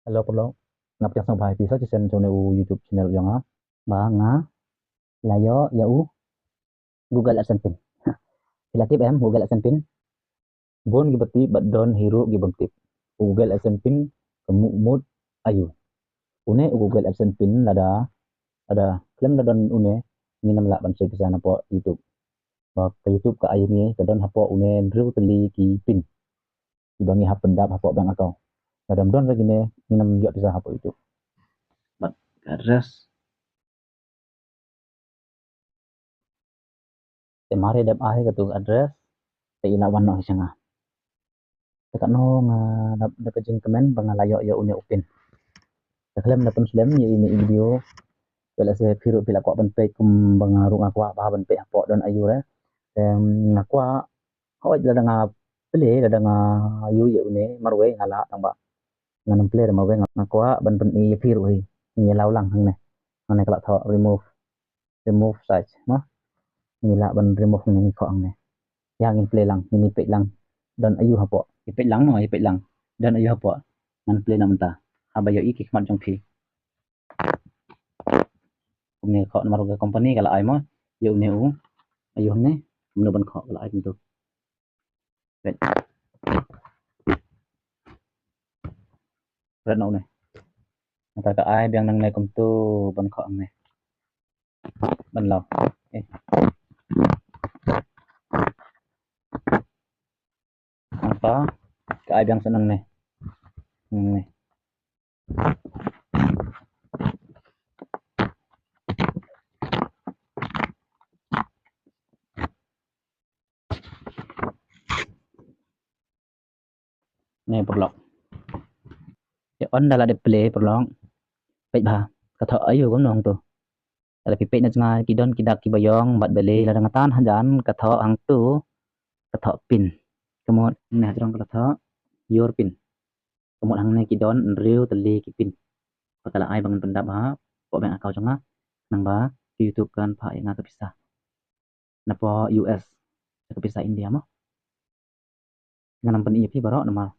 Hello Paulo, ngập trong sông bài thì search trên channel YouTube channel yang ha. Ba nga layo yau Google AdSense pin. Relatif em Google AdSense pin. Bon gibati badon hero gibangtip. Google AdSense pin kemud ayu. Une Google AdSense pin ada klaim ladon une nginam la ban bisa na po YouTube. Ba ke YouTube ka ayu ni kadon hapo une drill teli ki pin. Ibangi hap pendap hapo bang akau. Kadam don lagi ne nginam yo bisa hapo YouTube. But address temare dap ahe katu address te ina wan no sanga. Tekat no nga dap jing komen bang layo ya une upin. Teklem na pun slem ye ini video wala se firu pila ko ban pe kum bang rung akwa ba ban pe hapo don ayu re. Akwa ho la nga pele la nga ayu ye une marwe ngala tang ba. Nganam play ma we ngakwa ban ban i firu hi. Ni lau lang hang ne. Hang ne kala tho remove size no. Nila ban remove ni ko ang ne yang in play lang mini page lang dan ayu hapo ipit lang no ipit lang dan ayu hapo man play na menta habayo iki kman jong phi kumne ko maru ke company kala ai mo yu ne u ayu ne kumne ban ko kala ai tu red red no ne mata ka ai biang nang ne kum tu ban ko ang ne ban law eh apa ka ai biang senang ne ne ne perlok ya on dala de play perlong pe ba ka tho ayu kom nong tu ala pipe na nga kidon kidak kibayong bat bele la ngatan hanjan ka tho ang tu ka tho pin kemot nah trong ka tho your pin kemot hang ne kidon riu teli ki pin pakala ai bangun pendap ha po bang akau jonga nang ba YouTube kan pa yang kepisah na po US kepisah India mo nganam pen IP baro normal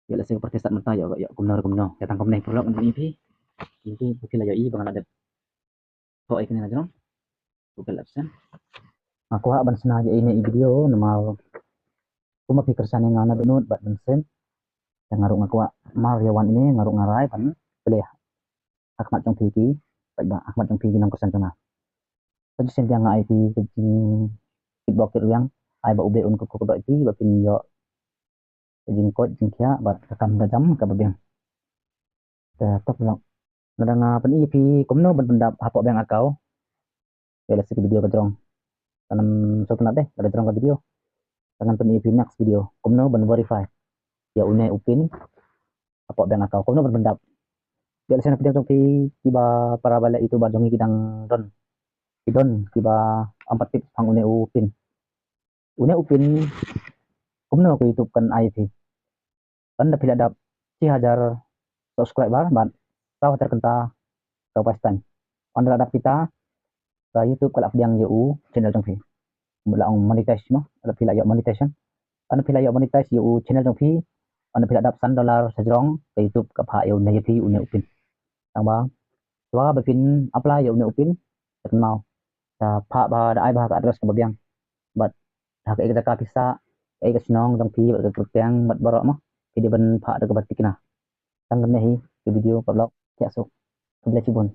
ya lese protestan menta ya kumno ya tangkom nei prolog pen IP ini bukil ya i bangan ada po ikan na jong Google AdSense aku ban sena ya ini video normal kuma pikir sana ngana benut bat bensen yang ngaruk aku mar yawan ini ngaruk ngarai pan boleh akmat jong piki baik ba akmat jong piki nang kosan tengah jadi sen yang IP kecing kitbok yang ai ba ube un ko ba ti ba pin yo jing ko jing kia bat kam da jam ka ba beng ta top lo na nga pen IP kumno ban pendap hapo beng akau ya lesi video ka jong tanam so tena deh ada jong ka video tangan pen IP next video kumno ban verify ya une upin hapo beng akau kumno ban pendap ya lesi na video jong tiba para bala itu ba jongi kidang don idon tiba ampat tip pang une upin kumno ko YouTube kan IP kan da pila dap si hajar subscriber ban tahu terkenta ke pastan on radap kita ke YouTube kalau yang yu channel trong phi mula ong monetize mo ada pila yo monetization ana pila yo monetize yu channel trong phi ana pila dap $1 sajrong ke YouTube ka pha yo ne phi une upin tang bang tua ba pin apply yo une upin tak mau ta pha ba da ai ba ka address ka biang bat ha ka kita ka pisa ka snong trong phi ba ka piang bat baro mo jadi ban pha da ka batik na tang ne hi video vlog ya so 11 June